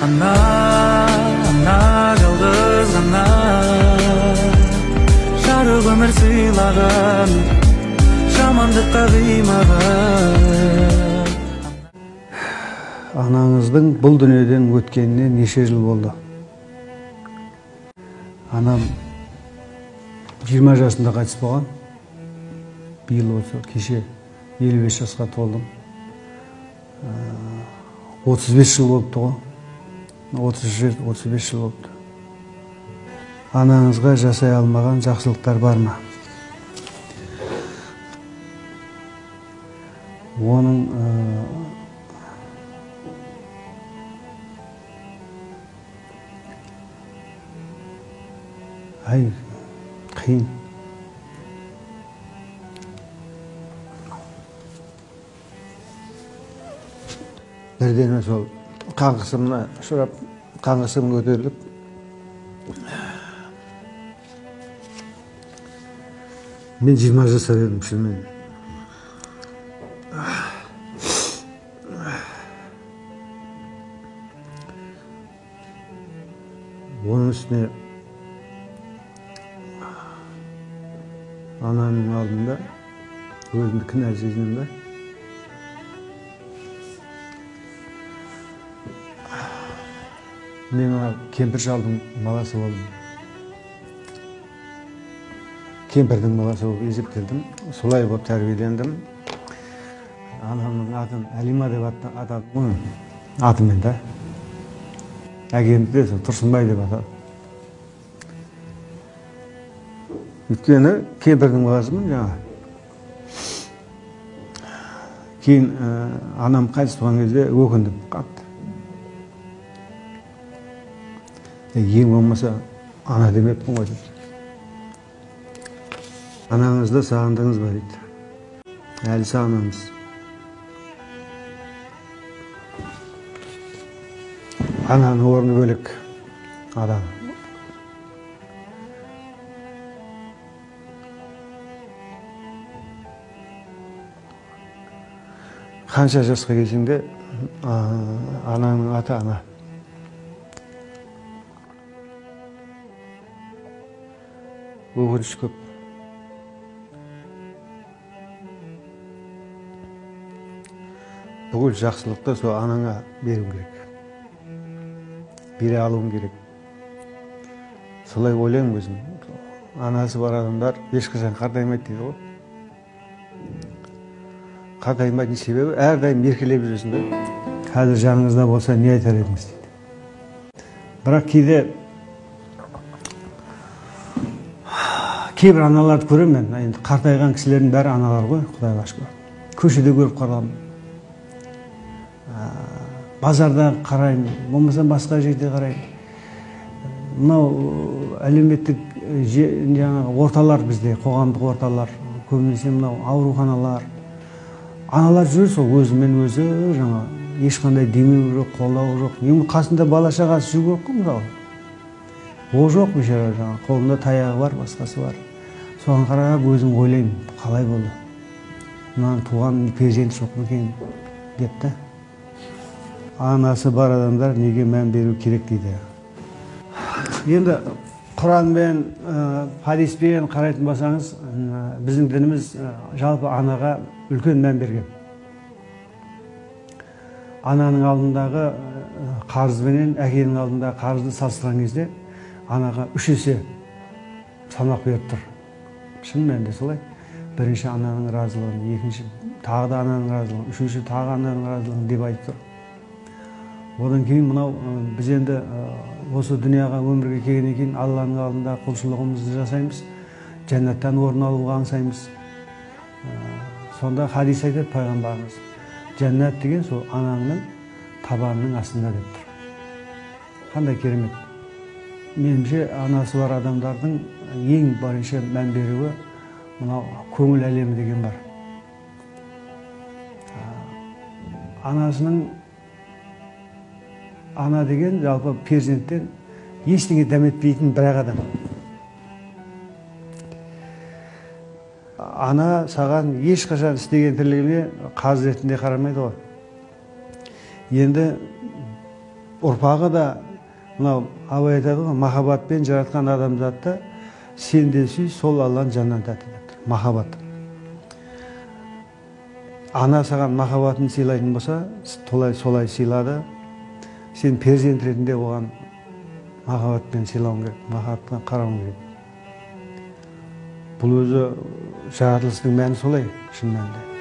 Ана жалғыз ғана жарық өмір сыйлаған, жамандыққа қимаған. Анаңыздың бұл дүниеден өткеніне неше жыл болды? Анам 20 жасында қайтыс болған. Биыл осы кеше 55 жасқа толдым. 35 жыл болыпты ғой. 35 жыл болыпты. Анаңызға жасай алмаған жақсылықтар бар ма? Оның қиын. Бірден сол қан қысымына ұшырап, қан қысымы көтеріліп, мен 20 жасар едім шынымен. Оның үстіне анамның алдында өзімді кінәлі сезінемін. Мен кемпір шалдың баласы болдым. Кемпірдің баласы болып есептелдім. Солай болып тәрбиелендім. Анамның атын Әлима деп атадым. Атымен да. Әкемді де Тұрсынбай деп атады. Өйткені кемпірдің баласымын жаңа. Кейін анам қайтыс болған кезде өкіндім қатты. Ең болмаса ана демеппін ғой деп. Анаңызды сағындыңыз ба дейді. Әлі сағынамыз. Ананың орны бөлек адам. Қанша жасқа келсең де анаңның аты ана. Өкініш көп. Бүкіл жақсылықты сол анаңа беруім керек. Бере алуым керек. Солай ойлаймын өзім. Анасы бар адамдар ешқашан қартаймайды дейді ғой. Қартаймайтын себебі әрдайым еркелеп жүресің бе? Қазір жаныңызда болса не айтар едіңіз дейді. Бірақ кейбір аналарды көремін мен. Енді қартайған кісілердің бәрі аналар ғой, Құдайға шүкір. Көшеде көріп қаламын. Базарда қараймын, болмаса басқа жерде қараймын. Мынау әлеуметтік жаңағы орталар бізде, қоғамдық орталар, көбінесе мынау ауруханалар. Аналар жүр сол өзімен өзі жаңа ешқандай демеу жоқ, қолдау жоқ. Ең қасында бала шағасы жүру керек қой мысалы. Ол жоқ бейшара жаңа, қолында таяғы бар, басқасы бар. Соған қарап өзім ойлаймын, қалай болды? Мынаның туған перзенті жоқ ма екен деп та. Анасы бар адамдар неге мән беру керек дейді. Енді Құранмен, хадиспен қарайтын болсаңыз, біздің дініміз жалпы анаға үлкен мән берген. Ананың алдындағы қарызбенен әкенің алдындағы қарызды салыстырған кезде анаға 3 есе салмақ беріп тұр. Шын мәнінде солай. Бірінші ананың разылығын, екінші тағы да ананың разылығын, үшінші тағы ананың разылығын деп айтып тұр. Одан кейін мынау біз енді осы дүнияға өмірге келгеннен кейін Алланың алдында құлшылығымызды жасаймыз, жәннаттан орын алуға аңсаймыз. Сонда хадис айтады пайғамбарымыз, жәннат деген сол анаңның табанының астында деп тұр. Қандай керемет. Меніңше анасы бар адамдардың ең барынша мән беруі мынау көңіл әлемі деген бар. Анасының ана деген жалпы перзенттен ештеңе дәметпейтін бір адам. Ана саған ешқашан істеген тірлігіне қарыз ретінде қарамайды ғой. Енді ұрпағы да мынау абай айтады ғой, махаббатпен жаратқан адамзатты сен де сүй, сол Алланың жанынан тәті деп. Махаббат. Ана саған махаббатын сыйлайтын болса, солай сыйлады. Сен перзент ретінде оған махаббатпен сыйлауың керек, махаббатпен қарауың керек. Бұл өзі жаратылыстың мәні солай, шын мәнінде.